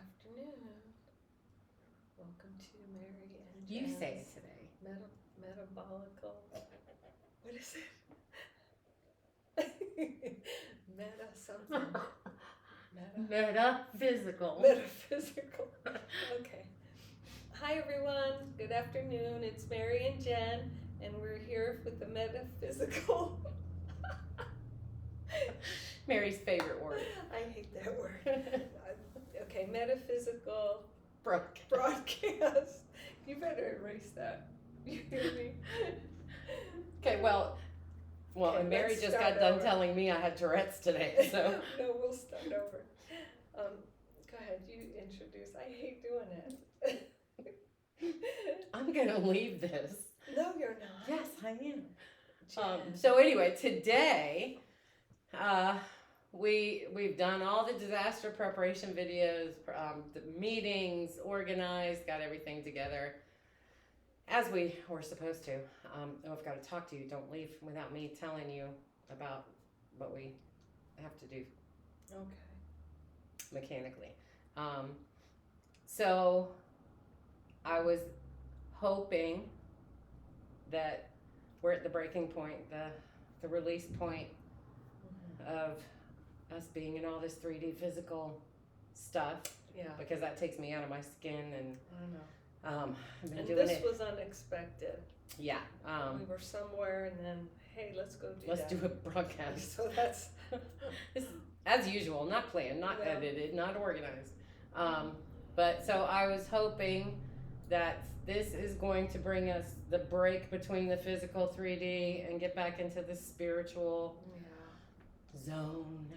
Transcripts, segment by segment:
afternoon. Welcome to Mary and You Jen's say it today. Metabolical. What is it? Meta something. Metaphysical. Metaphysical. Okay. Hi everyone. Good afternoon. It's Mary and Jen, and we're here with the metaphysical. Mary's favorite word. I hate that word. Okay, metaphysical Broadcast. You better erase that. You hear me? Okay, well, Okay, and Mary let's just start got done over. telling me I had Tourette's today, so. No, we'll start over. Go ahead, you introduce. I hate doing it. I'm gonna leave this. No, you're not. Yes, I am. Jen. So anyway, today, we've done all the disaster preparation videos, the meetings, organized, got everything together as we were supposed to. I've got to talk to you. Don't leave without me telling you about what we have to do Okay. mechanically. So I was hoping that we're at the breaking point, the release point of us being in all this 3D physical stuff. Yeah. Because that takes me out of my skin, and I know. I've been And doing this it. was unexpected. Yeah. We were somewhere, and then, hey, let's go do Let's that. do a broadcast. So that's As usual, not planned, not Yeah. edited, not organized. But so I was hoping that this is going to bring us the break between the physical 3D and get back into the spiritual zone,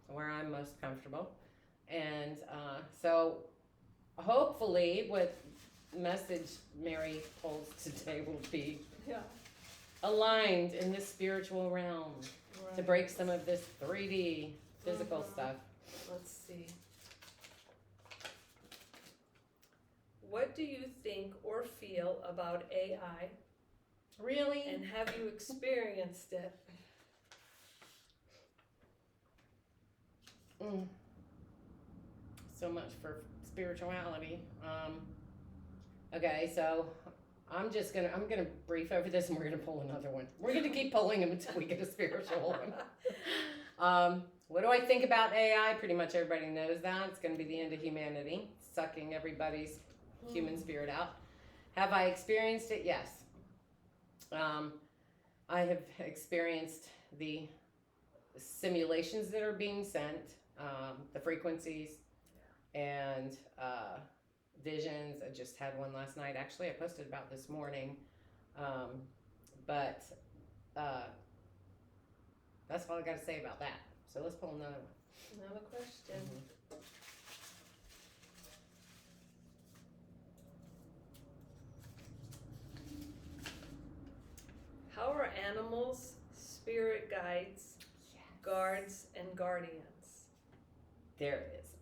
where I'm most comfortable. And so hopefully what message Mary holds today will be aligned in the spiritual realm to break some of this 3D physical stuff. Let's see. What do you think or feel about AI, Really? and have you experienced it? So much for spirituality. Okay, so I'm gonna brief over this, and we're gonna pull another one. We're gonna keep pulling them until we get a spiritual one. What do I think about AI? Pretty much everybody knows that. It's gonna be the end of humanity, sucking everybody's human spirit out. Have I experienced it? Yes. I have experienced the simulations that are being sent, the frequencies, and visions. I just had one last night. Actually, I posted about this morning. But that's all I got to say about that. So let's pull another one. Another question. How are animals spirit guides, guards, and guardians? There it is.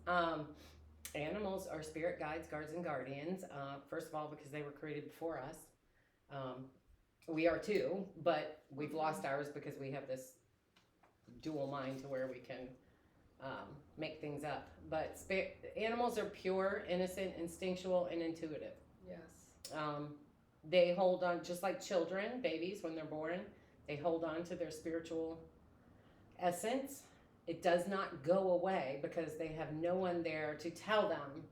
Animals are spirit guides, guards, and guardians. First of all, because they were created before us. We are too, but we've lost ours because we have this dual mind to where we can make things up. But animals are pure, innocent, instinctual, and intuitive. Yes. They hold on, just like children, babies, when they're born, they hold on to their spiritual essence. It does not go away because they have no one there to tell them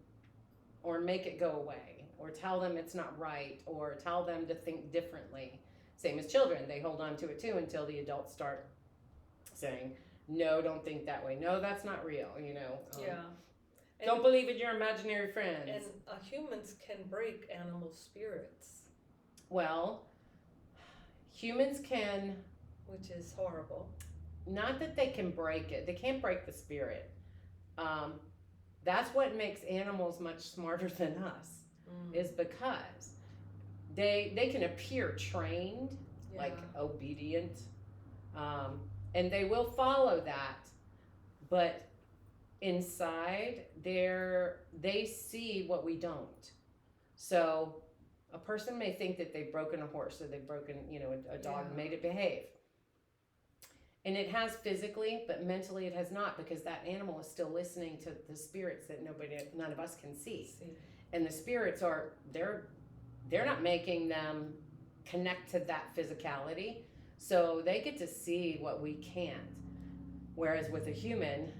or make it go away or tell them it's not right or tell them to think differently. Same as children, they hold on to it too until the adults start saying, no, don't think that way. No, that's not real, you know. Don't believe in your imaginary friends. And humans can break animal spirits. Well, humans can... Which is horrible. Not that they can break it. They can't break the spirit. That's what makes animals much smarter than us, is because they can appear trained, like obedient, and they will follow that, but inside they see what we don't. So a person may think that they've broken a horse or they've broken, a dog and made it behave. And it has physically, but mentally it has not, because that animal is still listening to the spirits that none of us can see. And the spirits are, they're not making them connect to that physicality. So they get to see what we can't. Whereas with a human,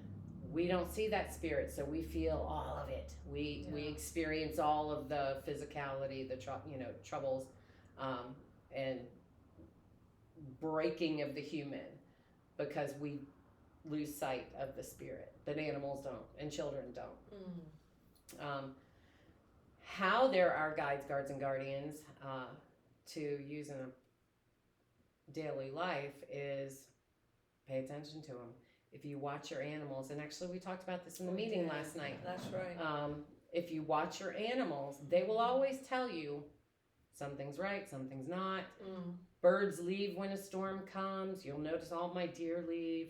we don't see that spirit, so we feel all of it. We experience all of the physicality, the troubles, and breaking of the human, because we lose sight of the spirit. But animals don't, and children don't. How there are guides, guards, and guardians to use in a daily life is pay attention to them. If you watch your animals, and actually we talked about this in the meeting last night. That's right. If you watch your animals, they will always tell you something's right, something's not. Birds leave when a storm comes. You'll notice all my deer leave.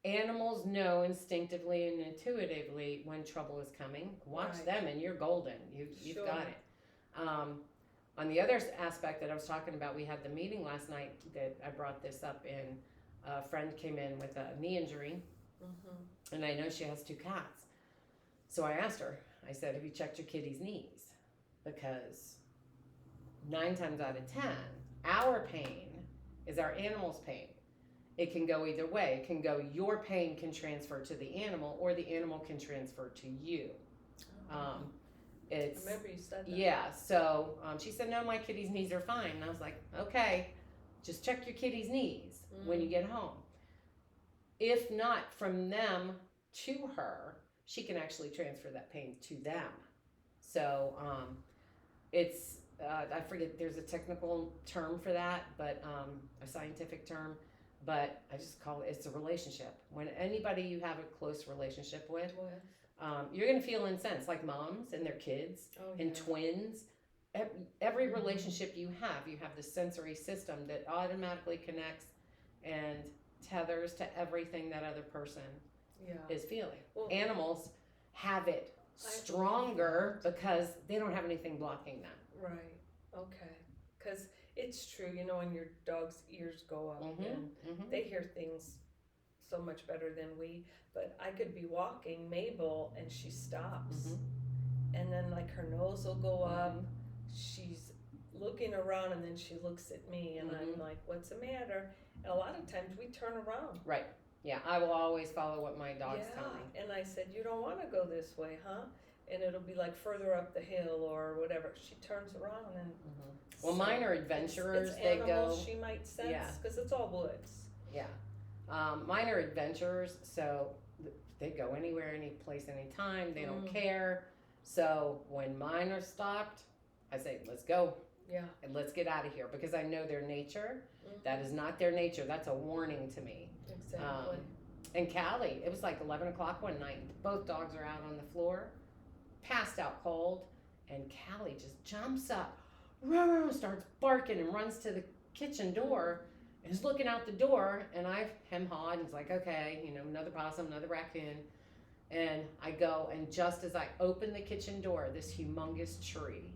Animals know instinctively and intuitively when trouble is coming. Watch them and you're golden. You've got it. On the other aspect that I was talking about, we had the meeting last night that I brought this up in. A friend came in with a knee injury, and I know she has 2 cats. So I asked her, I said, have you checked your kitty's knees? Because 9 times out of 10, our pain is our animal's pain. It can go either way. It can go, your pain can transfer to the animal, or the animal can transfer to you. I remember you said that. Yeah, so she said, no, my kitty's knees are fine. And I was like, okay, just check your kitty's knees when you get home. If not, from them to her, she can actually transfer that pain to them. So it's, I forget, there's a technical term for that, but a scientific term, but I just call it, it's a relationship. When anybody you have a close relationship with, you're going to feel incensed, like moms and their kids and twins. Every relationship you have the sensory system that automatically connects and tethers to everything that other person is feeling. Well, animals have it stronger because they don't have anything blocking them. Right. Okay. Because it's true, when your dog's ears go up and they hear things so much better than we. But I could be walking Mabel and she stops, and then like her nose will go up. She's looking around and then she looks at me and I'm like, what's the matter? And a lot of times we turn around. Right. Yeah, I will always follow what my dogs tell me. And I said, you don't want to go this way, huh? And it'll be like further up the hill or whatever. She turns around and well, mine are adventurers. It's they go. She might sense because it's all woods. Yeah, mine are adventurers, so they go anywhere, any place, anytime. They don't care. So when mine are stopped, I say, let's go. Yeah. And let's get out of here, because I know their nature. That is not their nature. That's a warning to me. Exactly. And Callie, it was like 11 o'clock one night. Both dogs are out on the floor, passed out cold, and Callie just jumps up, starts barking and runs to the kitchen door and is looking out the door, and I hem-hawed and was like, okay, another possum, another raccoon. And I go, and just as I open the kitchen door, this humongous tree,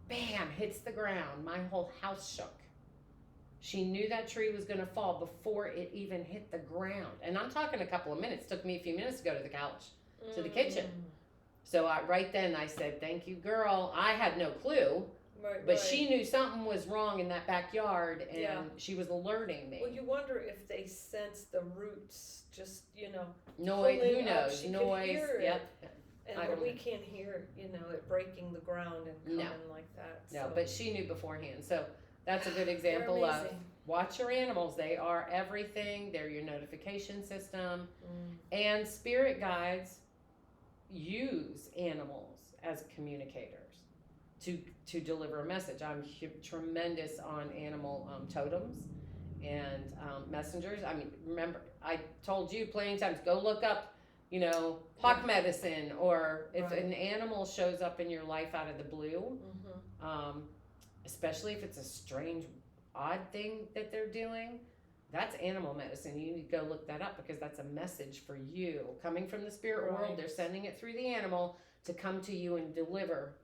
bam, hits the ground. My whole house shook. She knew that tree was going to fall before it even hit the ground. And I'm talking a couple of minutes. It took me a few minutes to go to the couch, to the kitchen. So right then I said, thank you, girl. I had no clue. But she knew something was wrong in that backyard, and she was alerting me. Well, you wonder if they sense the roots, just, noise, who knows? Noise, yep. And we can't hear, it breaking the ground and coming like that. No, but she knew beforehand. So that's a good example of watch your animals. They are everything. They're your notification system. And spirit guides use animals as communicators to deliver a message. I'm tremendous on animal totems and messengers. I mean, remember, I told you plenty of times, go look up, hawk medicine, or if an animal shows up in your life out of the blue, especially if it's a strange, odd thing that they're doing, that's animal medicine. You need to go look that up, because that's a message for you. Coming from the spirit world, they're sending it through the animal to come to you and deliver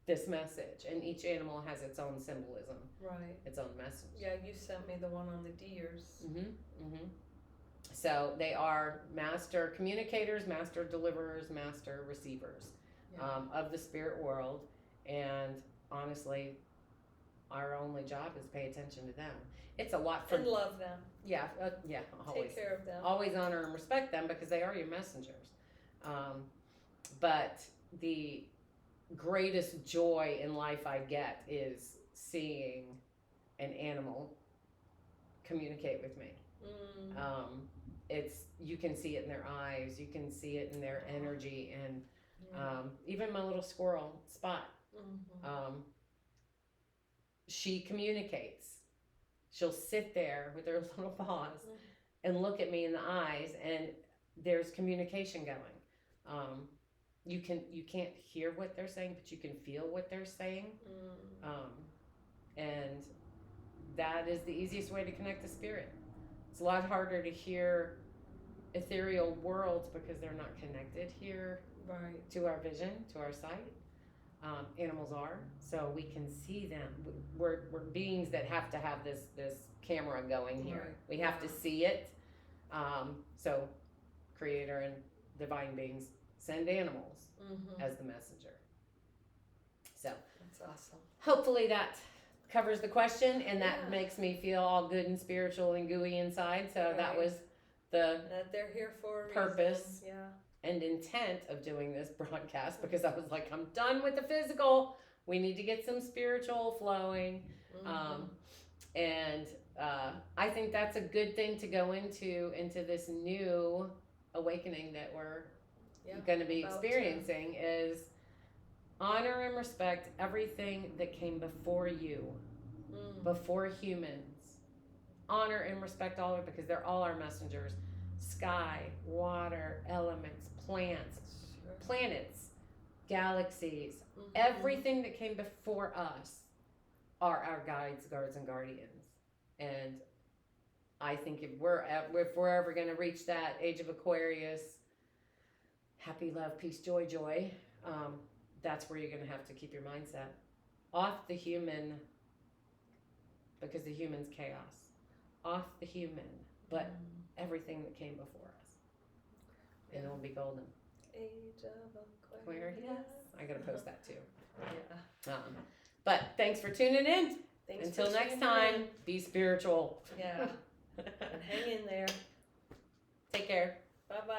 this message, and each animal has its own symbolism, Right. its own message. Yeah, you sent me the one on the deers. So they are master communicators, master deliverers, master receivers of the spirit world, and honestly, our only job is pay attention to them. It's a lot for And love them. Yeah, always. Take care of them. Always honor and respect them because they are your messengers. But the greatest joy in life I get is seeing an animal communicate with me. It's, you can see it in their eyes, you can see it in their energy, and even my little squirrel Spot, she communicates. She'll sit there with her little paws and look at me in the eyes, and there's communication going. You can't hear what they're saying, but you can feel what they're saying. And that is the easiest way to connect to spirit. It's a lot harder to hear ethereal worlds because they're not connected here to our vision, to our sight. Animals are, so we can see them. We're beings that have to have this camera going here. We have to see it. So creator and divine beings send animals as the messenger. So that's awesome. Hopefully that covers the question, and that makes me feel all good and spiritual and gooey inside. So that was that they're here for a purpose. reason. And intent of doing this broadcast, because I was like, I'm done with the physical. We need to get some spiritual flowing. And I think that's a good thing to go into this new awakening that we're going to be experiencing is honor and respect everything that came before you, before humans. Honor and respect all of it because they're all our messengers. Sky, water, elements, plants, planets, galaxies, everything that came before us are our guides, guards, and guardians. And I think if we're ever going to reach that age of Aquarius, happy, love, peace, joy, that's where you're going to have to keep your mindset off the human, because the human's chaos, off the human, but everything that came before us, and it'll be golden. Age of Aquarius. I gotta post that too. Yeah. But thanks for tuning in. Thanks. Until next time, be spiritual. Yeah. And hang in there. Take care. Bye bye.